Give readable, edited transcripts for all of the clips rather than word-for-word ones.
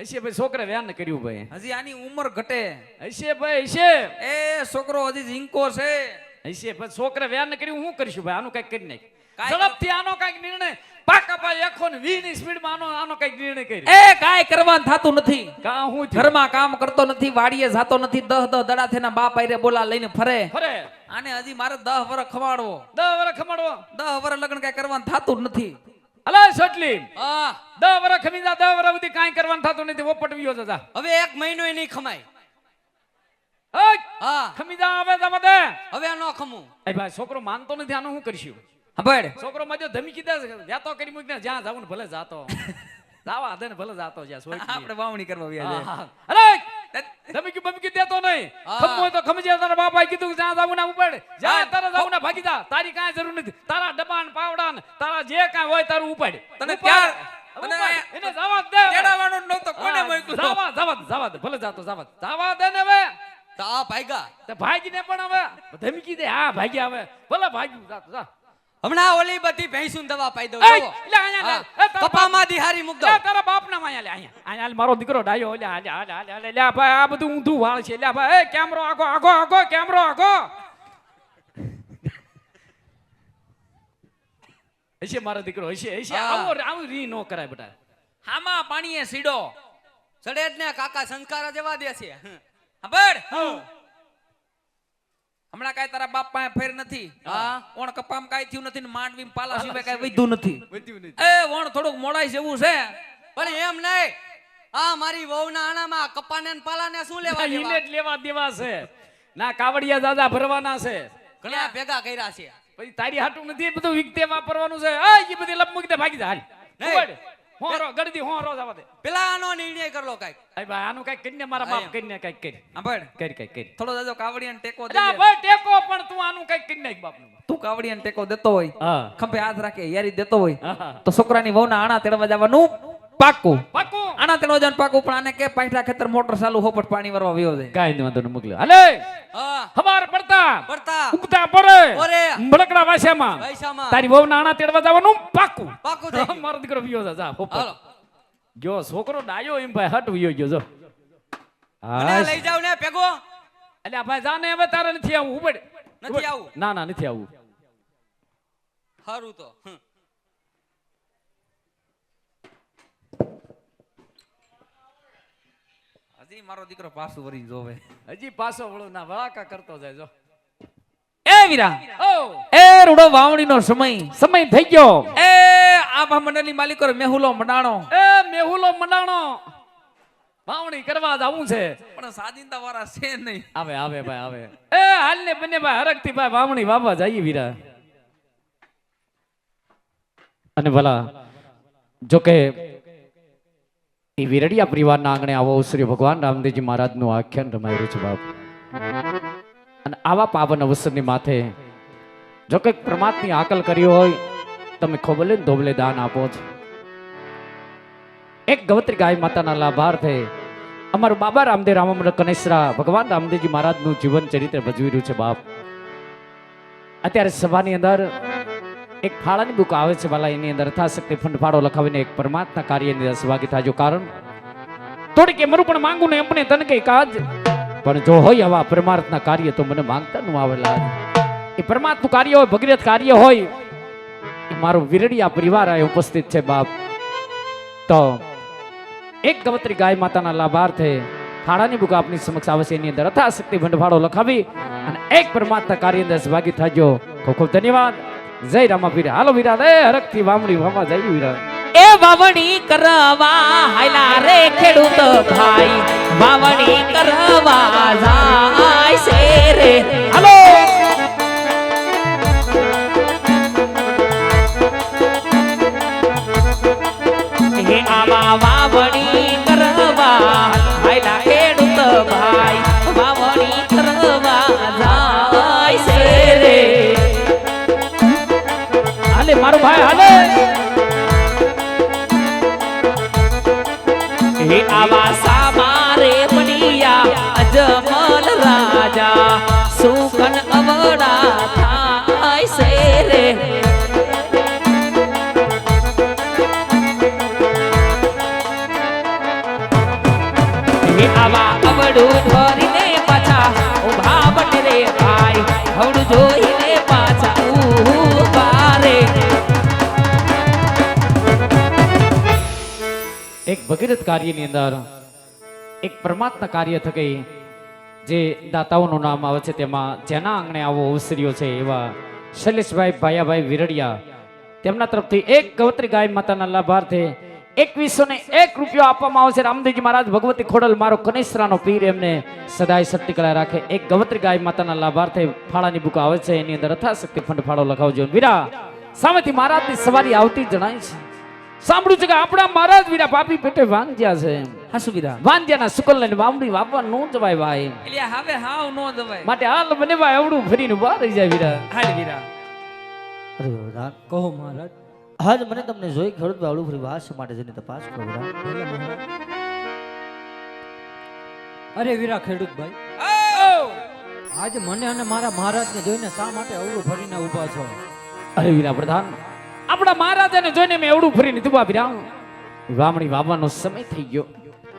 હશે ભાઈ છોકરા વ્યાન કર્યું ભાઈ હજી આની ઉંમર ઘટે હશે ભાઈ હશે એ છોકરો હજી ઝીંકો છે હશે ભાઈ છોકરા વ્યાન કર્યું હું કરશું ભાઈ આનું કઈક કરી નાખ કાંઈ ઝડપથી આનો કઈક નિર્ણય પાકા ભાઈ 120 ની સ્પીડમાં આનો કઈક નિર્ણય કરી એ કાંઈ કરવાનું થતું નથી કા હું ઘરમાં કામ કરતો નથી વાડીએ જાતો નથી 10 દડા થેના બાપ આયરે બોલા લઈને ફરે ફરે આને હજી મારે 10 વર્ષ ખવાડવો 10 વર્ષ ખમાડવો 10 વર્ષ લગ્ન કાંઈ કરવાનું થતું જ નથી અલે સટલી હા 10 વર્ષ ખમી જા 10 વર્ષ સુધી કાંઈ કરવાનું થતું નથી ઓપટ વિયો જતા હવે 1 મહિનોય નહીં ખમાય હા ખમી જા આવે જા દે હવે આ નો ખમું એ ભાઈ છોકરો માનતો નથી આનું શું કરશું હબડ છોકરો માં જો ધમકી દે જાતો કરી મૂક ને જ્યાં જાવું ને ભલે જાતો જાવા દે ને ભલે જાતો જ્યાં સોઈ આપણે વાવણી કરવા વ્યા છે અરે ધમકી બમકી દેતો નહીં ખમો હોય તો ખમજે તારા બાપાએ કીધું જ્યાં જાવું ના ઉપડ જ્યાં તારા જાવું ના ભાગી જા તારી કાંઈ જરૂર નથી તારા ડબાન પાવડાન તારા જે કાંઈ હોય તારું ઉપાડ તને ત્યાર એને જવા દે તેડાવાનો નહોતો કોને મોકલ્યો જવા દે ભલે જાતો જવા દે ને હવે તો આ ભાઈગા તે ભાગીને પણ હવે ધમકી દે હા ભાગી આવે ભલે ભાગ્યું જાતો જા હમણાં ઓલી બધી ભેંસું દવા પાઈ દઉં એટલે અહીંયા કપામાં દિહારી મૂક દો તારા બાપના માં અહીંયા મારો દીકરો ડાયો લે લે ભાઈ આ બધું ઊંધું વાળ છે લે ભાઈ એ કેમેરો આગો કેમેરો આગો હશે મારો દીકરો હશે આવું રી નો કરાય બેટા હામાં પાણીએ સીડો સડેજ ને કાકા સંસ્કાર જેવા દે છે હબડ હમણાં કાઈ તારા બાપ પાસે ફેર નથી હા ઓણ કપામ કાઈ થયું નથી ને માંડવી પાલા સિવાય કાઈ વધ્યું નથી એ ઓણ થોડુંક મોડાઈ જેવું છે પણ એમ નહીં આ મારી વહુના આણામાં કપાને ને પાલાને શું લેવા ઈને જ લેવા દેવા છે ના કાવડિયા દાદા ભરવાના છે ઘણા ભેગા કર્યા છે પછી તારી હાટું નથી બધું વિકતે વાપરવાનું છે એ બધી લપ મૂકી દે ભાગી જા હાલ હોરો ગડદી હોરો જવા દે પેલા આનો નિર્ણય કર લો કાઈ એ ભાઈ આનું કઈક કરીને મારા બાપ કરીને કઈક કરી સાંભળ કરી થોડો દાદો કાવડિયાને ટેકો દે અલા ભાઈ ટેકો પણ તું આનું કઈક કરી નાખ બાપનું તું કાવડિયાને ટેકો દેતો હોય હા ખંભે હાથ રાખે યારી દેતો હોય હા તો છોકરાની વહુના આણા તેડવા જવાનું પાકું પાકું આણા તેડવા જવાનું પાકું પણ આને કે પાઠા ખેતર મોટર ચાલુ હોપટ પાણી વરવા વયો જાય કાઈ ન વાંધો ન મોકલ્યો હાલે હા હમાર પડતા ઉગતા ઓરે બળકડા વાસામાં પૈસામાં તારી વહુના આણા તેડવા જવાનું પાકું પાકું થઈ ગયું. મારો દીકરો વિયો જા હોપ હાલો જો છોકરો ડાયો એમ ભાઈ હટ વિયો ગયો જો મને લઈ જાવ ને ભેગો એટલે ભાઈ જાને હવે તારે નથી આવું ઉબડ નથી આવું ના નથી આવું હારું તો હજી મારો દીકરો પાછું વરી જોવે હજી પાછો વળો ના વળાકા કરતો જાય જો એ વીરા ઓ એ રૂડો વાવણીનો સમય થઈ ગયો એ આભા મંડળની માલિકો મેહુલો મંડાણો એ મેહુલો મંડાણો વાવણી કરવા જાવું છે પણ સાદિંદા વાળા છે નહીં આવે ભાઈ આવે એ હાલ ને બંને ભાઈ હરકતી ભાઈ વાવણી વાવા જઈએ વીરા અને ભલા જો કે એ વીરડિયા પરિવારના આંગણે આવો શ્રી ભગવાન રામદેવજી મહારાજનું આખ્યાન રમાયેલું છે બાપ અને આવા પાવન અવસરની માથે જો કંઈક પ્રમાદની આકલ કરી હોય તમે ખોબલે ધોબલે દાન આપો છો એક ગવત્રી ગાય માતાના લાભાર્થે અમારું બાબા રામદેવ રામમંડળ કનેસરા ભગવાન રામદેવજી મહારાજનું જીવન ચરિત્ર ભજવી રહ્યું છે બાપ અત્યારે સભાની અંદર એક ફાળાની બુક આવે છે વાલા એની અંદર યથાશક્તિ ફંડ ફાળો લખાવીને એક પરમાત્મા કાર્યની અંદર સહભાગી થાજો કારણ થોડીક એમરું પણ માંગુ ને એમને તને કઈ કાજ પણ જો હોય આવા પરમાર્થના કાર્ય તો મને માંગતા નું આવેલા એ પરમાત્માનું કાર્ય હોય ભગીરથ કાર્ય હોય એ મારો વીરડિયા પરિવાર આ ઉપસ્થિત છે બાપ તો એક ગવત્રી ગાય માતાના લાભાર્થે ફાળાની બુક આપની સમક્ષ આવે છે એની અંદર યથાશક્તિ ફંડ ફાળો લખાવી અને એક પરમાત્મા કાર્ય અંદર સહભાગી થાજો ખૂબ ખૂબ ધન્યવાદ જય રામા વીરા હાલો વીરા રે હરકથી વામણી વામા જઈ વીરા એ વાવણી કરવા હાયલા રે ખેડૂત ભાઈ વાવણી કરવા જાય છે રે હાલો હે આવા વાવણી કરવા હાયલા ખેડૂત ભાઈ વાવણી કરવા જાય છે રે હાલે મારો ભાઈ હાલે હે આવા સામારે બનિયા અજમલ રાજા સુકન અવડા થાય છે રે હવડું ધોરીને પાછા ઉભા બને રે ભાઈ હવડું જોઈને પાછા ઉભા રે એક ભગીરથ કાર્યની અંદર એક પરમાત્મા કાર્ય થકી જે દાતાઓનું નામ આવે છે તેમાં જેના આંગણે આવો અવસર્યો છે એવા શૈલેષભાઈ ભાયાભાઈ વિરડિયા તેમના તરફથી એક ગવત્રી ગાય માતાના લાભાર્થે 2101 રૂપિયો આપવામાં આવશે. રામદેવજી મહારાજ ભગવતી ખોડલ મારો કનેસરાનો પીર એમને સદાય શક્તિ કળા રાખે. એક ગવત્રી ગાય માતાના લાભાર્થે ફાળાની બુક આવે છે એની અંદર યથાશક્તિ ફંડ ફાળો લખાવજો. વીરા સામેથી મહારાજની સવારી આવતી જણાય છે. સાંભળ્યું છે કે આપણા મહારાજ વીરા પાપી પેટે વાંજ્યા છે. હા સુવિધા વાંજ્યાના શુકલ લઈને વામડી વાપવા નો જવાય ભાઈ. એટલે હવે હાવ નો દવાય માટે હાલ બને ભાઈ આવડું ફરીને બહાર રહી જાય વીરા. હાલ વીરા અરે વરદાન કહો મહારાજ. આજ મને તમને જોઈ ખેડૂત આવડું ફરી વાસ માટે જેની તપાસ કરો વરદાન. ભલે મહારાજ. અરે વીરા ખેડૂતભાઈ, આજે મને અને મારા મહારાજને જોઈને શા માટે અવળું ફરીને ઊભા છો? અરે વીરા પ્રધાન આપણા મહારાજાને જોઈને મેં એવડું ફરીને તુબા વીરા. વામણી વાવવાનો સમય થઈ ગયો.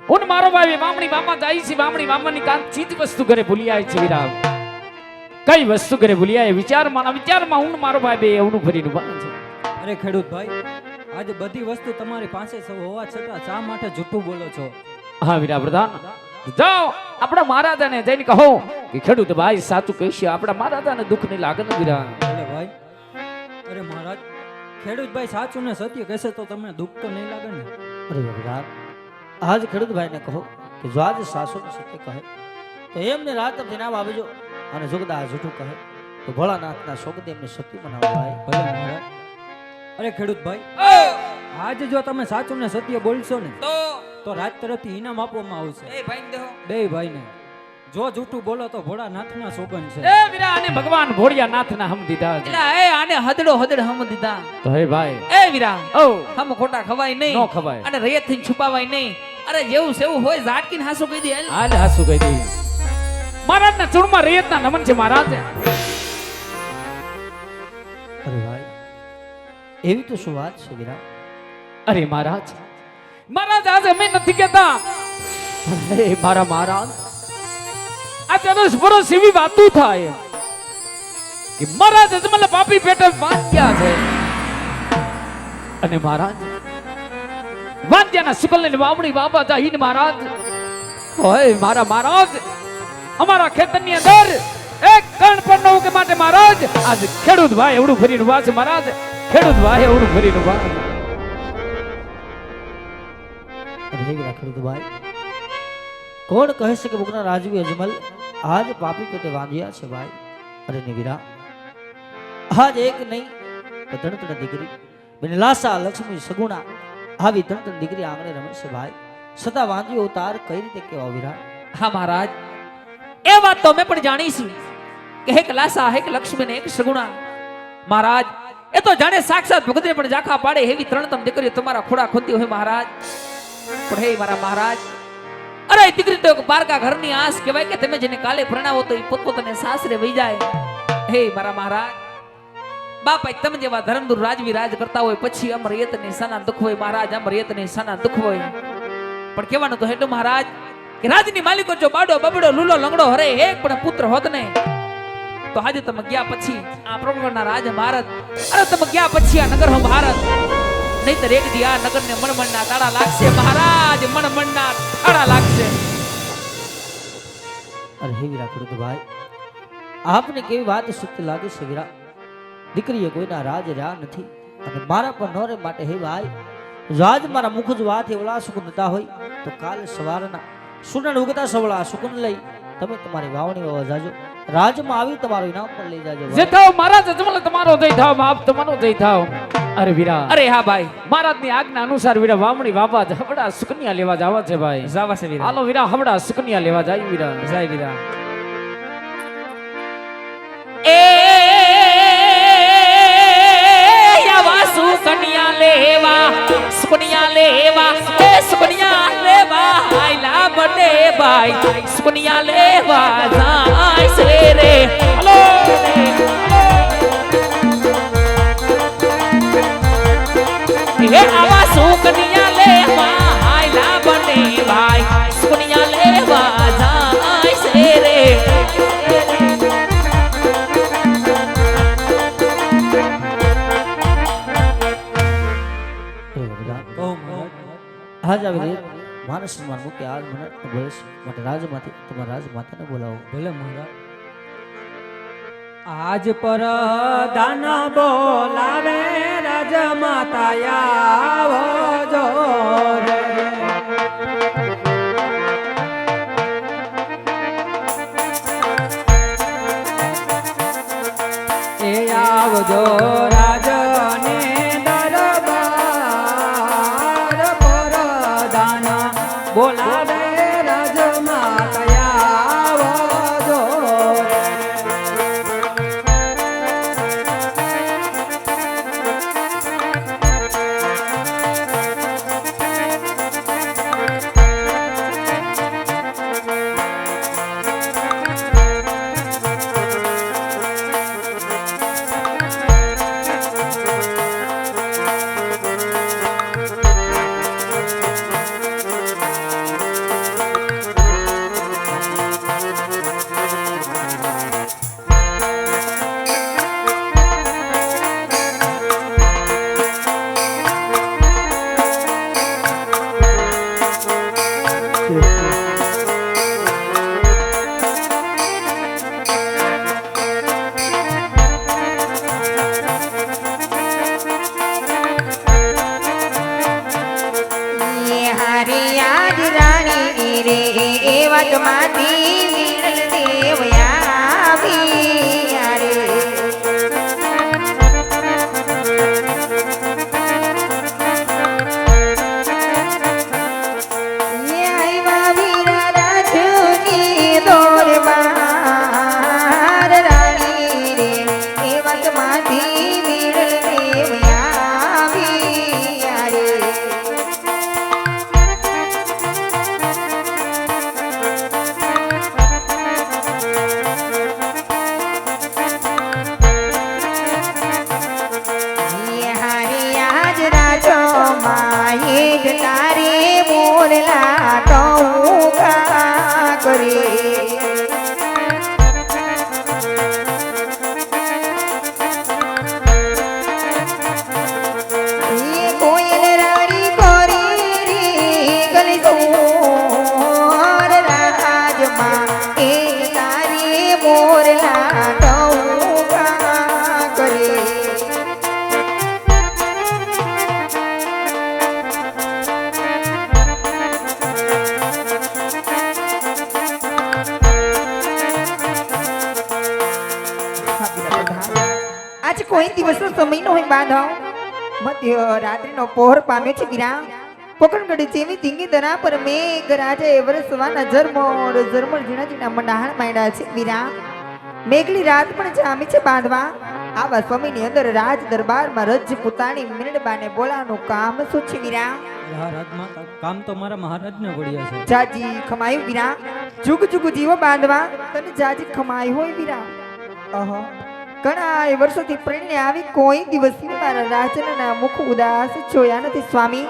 હું મારો ભાઈ વામણી વાવવા જાય છે. વામણી વાવવાની કાંત ચીજ વસ્તુ ઘરે ભૂલી આવી છે વીરા. કઈ વસ્તુ ઘરે ભૂલી આવી વિચારમાં હું મારો ભાઈ બે એવડું ફરીને ઊભા છે. અરે ખેડૂતભાઈ, આજે બધી વસ્તુ તમારી પાસે હોવા છતાં શા માટે જૂઠું બોલો છો? હા વીરા પ્રધાન જાઓ આપણા મહારાજાને જઈને કહો કે ખેડૂત ભાઈ સાચું કહીશ. આપણા મહારાજાને દુઃખ નહીં લાગે ને વીરા. અરે ભાઈ, અરે મહારાજ, ખેડૂતભાઈ સાચું ને સત્ય કહેશે તો તમને દુઃખ તો નહીં લાગે ને? અરે વરદાન આજ ખેડૂત ભાઈને કહો કે જો આજ સાસુ સત્ય કહે તો એમને રાત નામ આવજો અને જોગદા જૂઠું કહે તો ભોળાનાથના સોગદે એમને સત્ય બનાવો ભાઈ. ભલે મહારાજ. અરે ખેડૂતભાઈ, આજે જો તમે સાચું ને સત્ય બોલશો ને તો રાજ તરફથી ઇનામ આપવામાં આવશે એ ભાઈ દેહો બે ભાઈને. જો જૂઠું બોલો તો ભોળાનાથના સોગન છે. એ વીરા આને ભગવાન ભોળિયાનાથના હમ દીધા છે. એટલે એ આને હદડો હદડ હમ દીધા. તો હે ભાઈ એ વીરા ઓ હમ ખોટા ખવાય નહીં નો ખવાય. અને રયત થી છુપાવાય નહીં. અરે જેવું સેવું હોય ઝાટકીને હાસુ કહી દે. હાલ હાસુ કહી દઈએ. મહારાજના ચૂડમાં રૈયતના નમન છે મહારાજ. અરે ભાઈ એવી તો શું વાત છે વીરા? અરે મહારાજ આજે અમે નથી કહેતા. અરે મારા મહારાજ આ ચરસ બરોસ એવી વાતું થાય કે મહારાજ અજમલ પાપી પેટે વાંચ્યા છે. અને મહારાજ વાંચ્યાના શુકલ ને વાવણી બાબા જાહીન મહારાજ ઓય મારા મહારાજ અમારા ખેતરની અંદર એક કણ પણ ન ઉગે માટે મહારાજ આજ ખેડૂત ભાઈ એવડું ફરીને ઉભા છે. મહારાજ ખેડૂત ભાઈ એવડું ફરીને ઉભા છે. અરે વીરા ખેડૂત ભાઈ કોણ કહે છે કે મુકના રાજવી અજમલ આજ પાપી પેટે વાંધ્યા છે ભાઈ? અરે ને વીરા આજ એક નહીં તો ત્રણ દીકરી બેન લાસા લક્ષ્મી સગુણા આવી ત્રણ દીકરી આંગણે રમે છે ભાઈ. સદા વાંધ્યો ઉતાર કઈ રીતે કેવા વીરા? હા મહારાજ એ વાત તો અમે પણ જાણીશું કે એક લાસા એક લક્ષ્મી ને એક સગુણા. મહારાજ એ તો જાણે સાક્ષાત ભગતને પણ ઝાંખા પાડે એવી ત્રણ દીકરીઓ તમારા ખોડા ખોદતી હોય મહારાજ. પણ હે મારા મહારાજ, અરે દીકરી તો એક પારકા ઘરની આસ કહેવાય કે તમે જેને કાલે પરણાવો તો એ પોતપોતાને સાસરે વહી જાય. હે મારા મહારાજ, બાપા તમે જેવા ધર્મદુર રાજવી રાજ કરતા હોય પછી અમરિયત ને સાના દુઃખ હોય મહારાજ. અમરિયત ને સાના દુઃખ હોય પણ કહેવાનું તો હેટું મહારાજ કે રાજની માલિકો જો બાડો બબડો લૂલો લંગડો હરે એક પણ પુત્ર હોત ને તો આજે તમે ગયા પછી આ પ્રભુના રાજ ભારત, અરે તમે ગયા પછી આ નગર હો ભારત. નહીતર એક દી આ નગર ને મણમણના તાળા લાગશે મહારાજ. મણમણના તાળા લાગશે. અરે હે વીરા ખેડૂત ભાઈ આપને કેવી વાત સત્ય લાગે છે વીરા? દીકરીએ કોઈના રાજ રહ્યા નથી અને મારા પર નોરે માટે હે ભાઈ રાજ મારા મુખ જ વાત એવડા સુકુન નતા હોય તો કાલ સવારના સુનન ઉગતા સવળા સુકુન લઈ તમે તમારી વાવણી વાવા જાજો. રાજમાં આવી તમારું ઇનામ પણ લઈ જાજો જે થાવ મહારાજ અજમલ તમારો જય થાવ બાપ તમારો જય થાવ. અરે વીરા અરે હા ભાઈ, મહારાજની આજ્ઞા અનુસાર વીરા વામણી બાબા હવડા સુકન્યા લેવા જવા છે ભાઈ. જાવા છે વીરા. હાલો વીરા હવડા સુકન્યા લેવા જાય વીરા. જય વીરા. એ યાવા સુકન્યા લેવા સુકન્યા લેવા એ સુકન્યા લેવા આઈલા બને ભાઈ સુકન્યા લેવા જાય છે રે. હલો એ આવા સુકન્યા લેવા આઈલા બને ભાઈ સુકન્યા લેવા જાય આજ આવી રીત માન સન્માન મૂકી આજ મને બોલે છે માટે રાજમાંથી તમારા રાજમાતાને બોલાવો. ભલે મહારાજ. આજ પર દાન બોલાવે રાજમાતા આવો જો રે. એ આવજો રાજને દરબાર પર દાન બોલાવે રાજમાતા આવો જો રે. આજ કોઈ દિવસનો સમયનો હોય બાંધો મધ્ય રાત્રિનો પહોર પામ્યો છે વીરા. પોકણગઢ જેવી ધીંગી દરા પર મેઘ રાજે વરસવાના ઝરમર ઝરમર ઝીણા ઝીણા મંડાણ માંડ્યા છે વીરા. મેઘલી રાત પણ જામી છે બાંધવા. આવા સમયની અંદર રાજ દરબારમાં રજ પોતાની મીણબાને બોલાવવાનું કામ શું છે વીરા? હા રાજમાતા, કામ તો મારા મહારાજને વળ્યા છે. જાજી ખમાયું વીરા. જુગ જુગ જીવો બાંધવા તને જાજી ખમાયું હોય વીરા. ઘણા વર્ષોથી પ્રેરણે આવી કોઈ દિવસ મારા રાજના મુખ ઉદાસ જોયા નથી સ્વામી.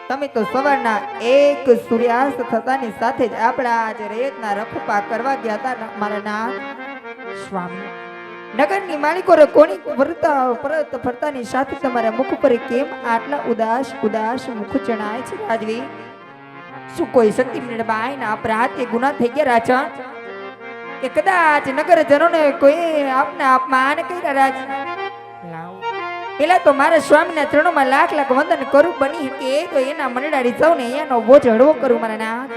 તમે તો સવારના એક સૂર્યાસ્ત થતાની સાથે જ આપણા જ રેતના રખપા કરવા ગયા હતા મારા નાથ સ્વામી. નગરની માલિકો કોની પરત ફરતાની સાથે તમારા મુખ પર કેમ આટલા ઉદાસ ઉદાસ મુખ જણાય છે રાજવી? શું કોઈ શક્તિ બાઈના અપરાધ કે ગુના થઈ ગયા રાજા? કે કદાચ નગરજનોને કોઈ આપના અપમાન કર્યા રાજ? પેલા તો મારા સ્વામીના ચરણોમાં લાખ લાખ વંદન કરું બની કે તો એના મંડળારી સૌને એનો બોજ હળવો કરું મારા નાથ.